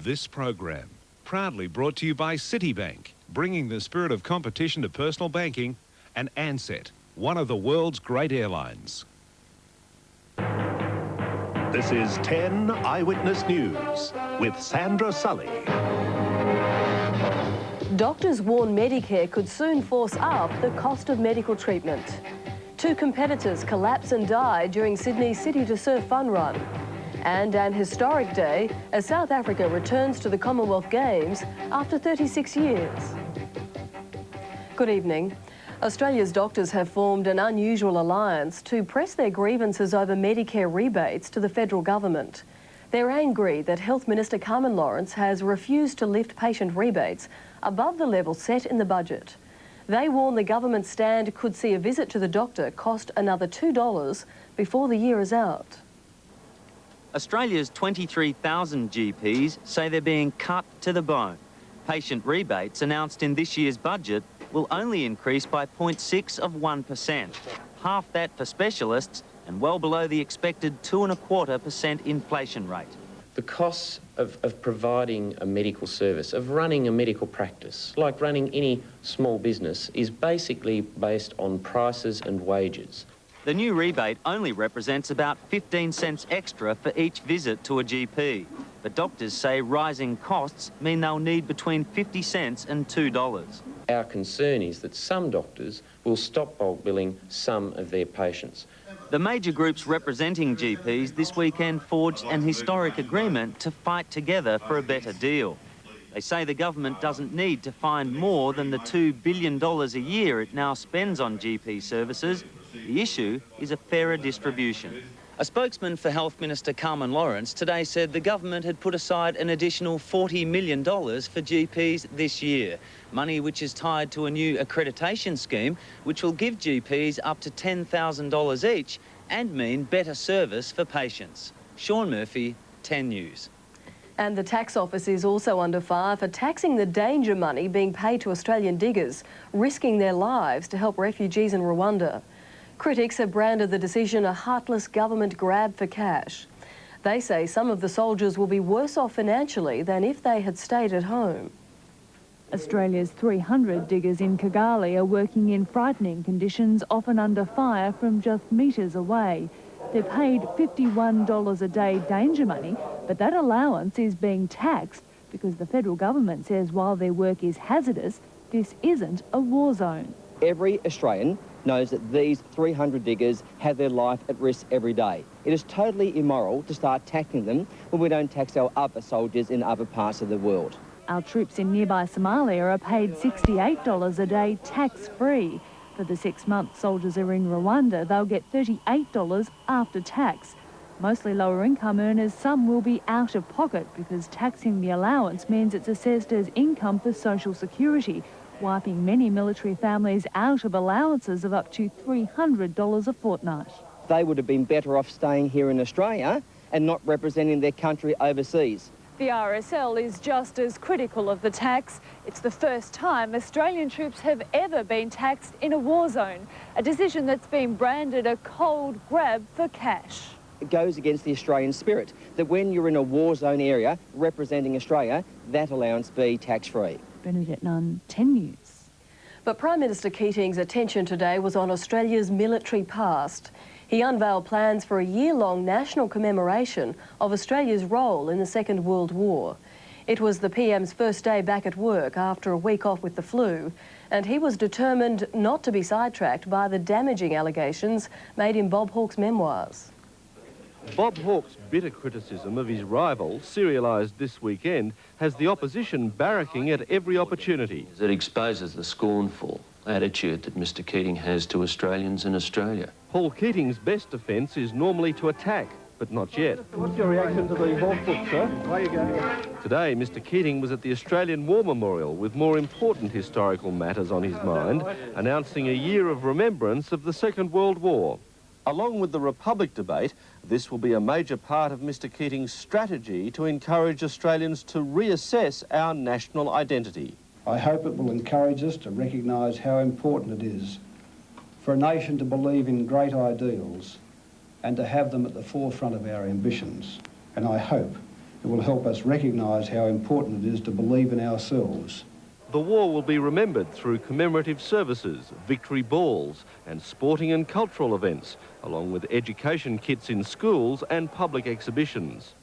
This program, proudly brought to you by Citibank, bringing the spirit of competition to personal banking, and Ansett, one of the world's great airlines. This is 10 Eyewitness News with Sandra Sully. Doctors warn Medicare could soon force up the cost of medical treatment. 2 competitors collapse and die during Sydney's City to Surf fun run. And an historic day as South Africa returns to the Commonwealth Games after 36 years. Good evening. Australia's doctors have formed an unusual alliance to press their grievances over Medicare rebates to the federal government. They're angry that Health Minister Carmen Lawrence has refused to lift patient rebates above the level set in the budget. They warn the government's stand could see a visit to the doctor cost another $2 before the year is out. Australia's 23,000 GPs say they're being cut to the bone. Patient rebates announced in this year's budget will only increase by 0.6%, half that for specialists and well below the expected 2.25% inflation rate. The costs of providing a medical service, of running a medical practice, like running any small business, is basically based on prices and wages. The new rebate only represents about 15 cents extra for each visit to a GP. But doctors say rising costs mean they'll need between 50 cents and $2. Our concern is that some doctors will stop bulk billing some of their patients. The major groups representing GPs this weekend forged an historic agreement to fight together for a better deal. They say the government doesn't need to find more than the $2 billion a year it now spends on GP services. The issue is a fairer distribution. A spokesman for Health Minister Carmen Lawrence today said the government had put aside an additional $40 million for GPs this year, money which is tied to a new accreditation scheme which will give GPs up to $10,000 each and mean better service for patients. Sean Murphy, 10 News. And the tax office is also under fire for taxing the danger money being paid to Australian diggers, risking their lives to help refugees in Rwanda. Critics have branded the decision a heartless government grab for cash. They say some of the soldiers will be worse off financially than if they had stayed at home. Australia's 300 diggers in Kigali are working in frightening conditions, often under fire from just metres away. They're paid $51 a day danger money, but that allowance is being taxed because the federal government says while their work is hazardous, this isn't a war zone. Every Australian knows that these 300 diggers have their life at risk every day. It is totally immoral to start taxing them when we don't tax our other soldiers in other parts of the world. Our troops in nearby Somalia are paid $68 a day tax-free. For the 6 months soldiers are in Rwanda, they'll get $38 after tax. Mostly lower income earners, some will be out of pocket because taxing the allowance means it's assessed as income for social security, wiping many military families out of allowances of up to $300 a fortnight. They would have been better off staying here in Australia and not representing their country overseas. The RSL is just as critical of the tax. It's the first time Australian troops have ever been taxed in a war zone, a decision that's been branded a cold grab for cash. It goes against the Australian spirit that when you're in a war zone area representing Australia, that allowance be tax-free. Bernadette Nunn, 10 News. But Prime Minister Keating's attention today was on Australia's military past. He unveiled plans for a year-long national commemoration of Australia's role in the Second World War. It was the PM's first day back at work after a week off with the flu, and he was determined not to be sidetracked by the damaging allegations made in Bob Hawke's memoirs. Bob Hawke's bitter criticism of his rival, serialised this weekend, has the opposition barracking at every opportunity. It exposes the scornful attitude that Mr Keating has to Australians in Australia. Paul Keating's best defence is normally to attack, but not yet. What's your reaction to the Hawke book, sir? Where you going? Today, Mr Keating was at the Australian War Memorial with more important historical matters on his mind, announcing a year of remembrance of the Second World War. Along with the Republic debate, this will be a major part of Mr Keating's strategy to encourage Australians to reassess our national identity. I hope it will encourage us to recognise how important it is for a nation to believe in great ideals and to have them at the forefront of our ambitions. And I hope It will help us recognise how important it is to believe in ourselves. The war will be remembered through commemorative services, victory balls and sporting and cultural events, along with education kits in schools and public exhibitions.